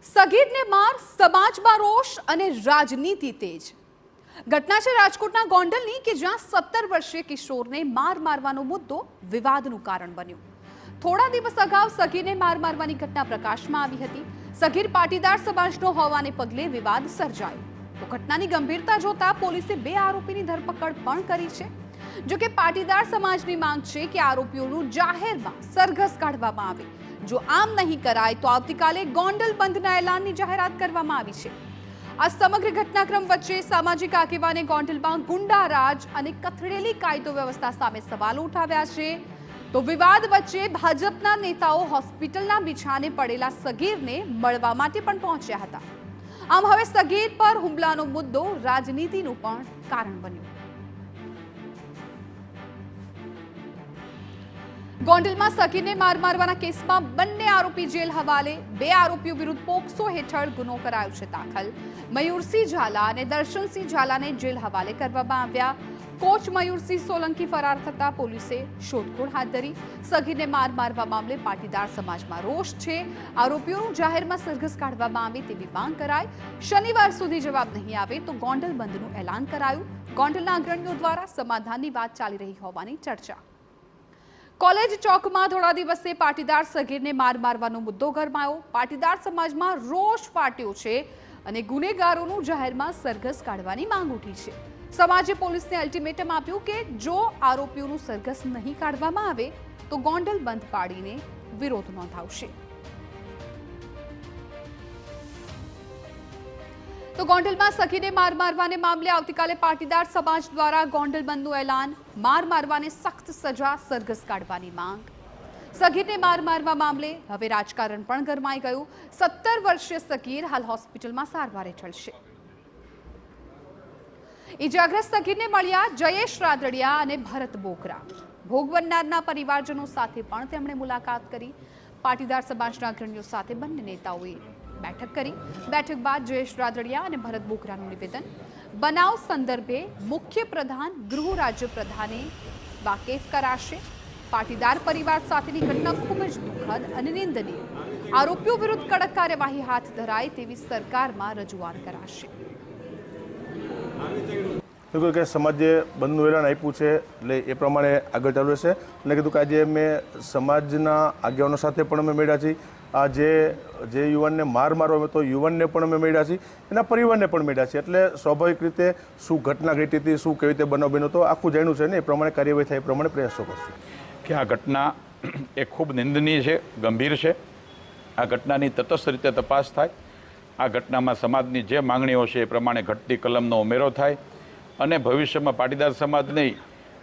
સગીરને માર, સમાજમાં રોષ અને રાજનીતિ તેજ. ઘટના છે રાજકોટના ગોંડલની કે જ્યાં 17 વર્ષીય કિશોરને માર મારવાનો મુદ્દો વિવાદનું કારણ બન્યો. થોડા દિવસ અગાઉ સગીરને માર મારવાની ઘટના પ્રકાશમાં આવી હતી. સગીર પાટીદાર સમાજનો હોવાને પગલે વિવાદ સર્જાયો. તો ઘટનાની ગંભીરતા જોતા પોલીસે 2 આરોપીની ધરપકડ પણ કરી છે. જો કે પાટીદાર સમાજની માંગ છે કે આરોપીઓનું જાહેરમાં સરઘસ કાઢવામાં આવે. જો આમ નહીં કરાય તો આવતીકાલે ગોંડલ બંધના એલાનની જાહેરાત કરવામાં આવી છે. આ સમગ્ર ઘટનાક્રમ વચ્ચે સામાજિક આગેવાને ગોંડલમાં ગુંડા રાજ અને કથળેલી કાયદો વ્યવસ્થા સામે સવાલો ઉઠાવ્યા છે. તો વિવાદ વચ્ચે ભાજપના નેતાઓ હોસ્પિટલના બિછાને પડેલા સગીરને મળવા માટે પણ પહોંચ્યા હતા. આમ હવે સગીર પર હુમલાનો મુદ્દો રાજનીતિનું પણ કારણ બન્યું. ગોંડલમાં સગીરને માર મારવાના કેસમાં બંને આરોપી જેલ હવાલે. 2 આરોપીઓ વિરુદ્ધ પોક્સો હેઠળ ગુનો કરાયો છે દાખલ. મયુરસિંહ ઝાલા અને દર્શનસિંહ ઝાલાને જેલ હવાલે કરવામાં આવ્યા. કોચ મયુરસિંહ સોલંકી ફરાર થતા પોલીસે શોધખોળ હાથ ધરી. સગીરને માર મારવા મામલે પાટીદાર સમાજમાં રોષ છે. આરોપીઓનું જાહેરમાં સરઘસ કાઢવામાં આવે તેવી માંગ કરાઈ. શનિવાર સુધી જવાબ નહીં આવે તો ગોંડલ બંધનું એલાન કરાયું. ગોંડલના અગ્રણીઓ દ્વારા સમાધાનની વાત ચાલી રહી હોવાની ચર્ચા. કોલેજ ચોકમાં થોડા દિવસે પાટીદાર સગીરને માર મારવાનો મુદ્દો ગરમાયો. પાટીદાર સમાજમાં રોષ ફાટ્યો છે અને ગુનેગારોનું જાહેરમાં સરઘસ કાઢવાની માંગ ઉઠી છે. સમાજે પોલીસને અલ્ટિમેટમ આપ્યું કે જો આરોપીઓનું સરઘસ નહીં કાઢવામાં આવે તો ગોંડલ બંધ પાડીને વિરોધ નોંધાવશે. તો ગોંડલમાં સગીરને માર મારવાને મામલે આવતીકાલે પાટીદાર સમાજ દ્વારા ગોંડલ બંધનું એલાન. માર મારવાને સખ્ત સજા, સરઘસ કાઢવાની માંગ. સગીરને માર મારવા મામલે હવે રાજકારણ પણ ગરમાઈ ગયું. 17 વર્ષીય સગીર હાલ હોસ્પિટલમાં સારવાર હેઠળ છે. ઇજાગ્રસ્ત સગીરને મળ્યા જયેશ રાદડિયા અને ભરત બોકરા. ભોગ બનનારના પરિવારજનો સાથે પણ તેમણે મુલાકાત કરી. પાટીદાર સમાજના અગ્રણીઓ સાથે બંને નેતાઓએ બેઠક કરી. બેઠક બાદ જયેશ રાદડિયા અને ભરત બોકરાનું નિવેદન. બનાવ સંદર્ભે મુખ્ય પ્રધાન, ગૃહ રાજ્ય પ્રધાને વાકેફ કરાશે. પાટીદાર પરિવાર સાથેની ઘટના ખૂબ જ દુઃખદ અને નિંદનીય. આરોપીઓ વિરુદ્ધ કડક કાર્યવાહી હાથ ધરાય તેવી સરકારમાં રજૂઆત કરાશે. બિલકુલ કે સમાજે બંધનું એલાન આપ્યું છે એટલે એ પ્રમાણે આગળ ચાલુ રહેશે. અને કીધું કે આજે મેં સમાજના આગેવાનો સાથે પણ અમે મળ્યા છીએ. આ જે યુવાનને માર મારવા તો યુવાનને પણ અમે મળ્યા છીએ, એના પરિવારને પણ મળ્યા છીએ. એટલે સ્વાભાવિક રીતે શું ઘટના ઘટી હતી, શું કેવી રીતે બનાવ બન્યો તો આખું જાણ્યું છે ને એ પ્રમાણે કાર્યવાહી થાય એ પ્રમાણે પ્રયાસો કરશું. કે આ ઘટના એ ખૂબ નિંદનીય છે, ગંભીર છે. આ ઘટનાની તટસ્થ રીતે તપાસ થાય. આ ઘટનામાં સમાજની જે માંગણીઓ છે એ પ્રમાણે ઘટતી કલમનો ઉમેરો થાય અને ભવિષ્યમાં પાટીદાર સમાજ નહીં,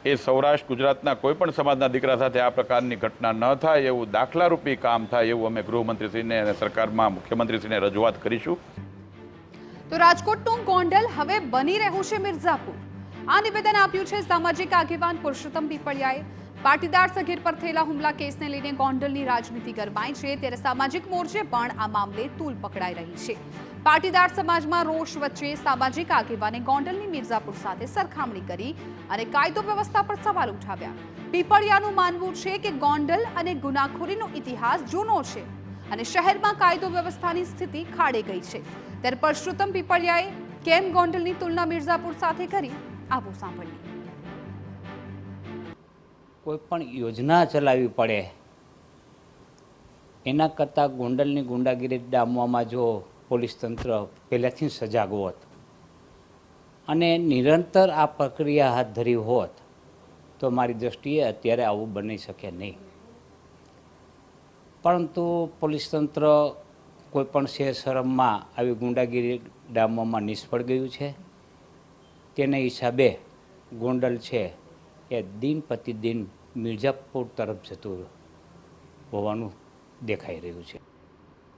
એ સૌરાષ્ટ્ર ગુજરાતના કોઈ પણ સમાજના દીકરા સાથે આ પ્રકારની ઘટના ન થાય એવું દાખલારૂપી કામ થાય એવું અમે ગૃહમંત્રીશ્રીને અને સરકારમાં મુખ્યમંત્રીશ્રીને રજૂઆત કરીશું. તો રાજકોટનું ગોંડલ હવે બની રહ્યું છે મિર્ઝાપુર. આ નિવેદન આપ્યું છે સામાજિક આગેવાન પુરુષોત્તમ પીપળિયાએ. પાટીદાર સગીર પર થયેલા હુમલા કેસને લઈને ગોંડલની રાજનીતિ ગરમાઈ છે, ત્યારે સામાજિક મોરચે પણ આ મામલે તૂલ પકડાઈ રહી છે. પાટીદાર સમાજમાં રોષ વચ્ચે સામાજિક આગેવાને ગોંડલની મિર્ઝાપુર સાથે સરખામણી કરી અને કાયદો વ્યવસ્થા પર સવાલ ઉઠાવ્યા. પીપળિયાનું માનવું છે કે ગોંડલ અને ગુનાખોરીનો ઇતિહાસ જૂનો છે અને શહેરમાં કાયદો વ્યવસ્થાની સ્થિતિ ખાડે ગઈ છે. ત્યારે પુરુષોત્તમ પીપળિયાએ કેમ ગોંડલની તુલના મિર્ઝાપુર સાથે કરી, આવું સાંભળીએ. કોઈ પણ યોજના ચલાવવી પડે એના કરતાં ગોંડલની ગુંડાગીરી ડામવામાં જો પોલીસ તંત્ર પહેલાંથી સજાગ હોત અને નિરંતર આ પ્રક્રિયા હાથ ધરી હોત તો મારી દૃષ્ટિએ અત્યારે આવું બની શકે નહીં. પરંતુ પોલીસ તંત્ર કોઈપણ શરમમાં આવી ગુંડાગીરી ડામવામાં નિષ્ફળ ગયું છે. તેને હિસાબે ગોંડલ છે એ દિન પ્રતિદિન મિર્ઝાપુર તરફ જતું હોવાનું દેખાઈ રહ્યું છે.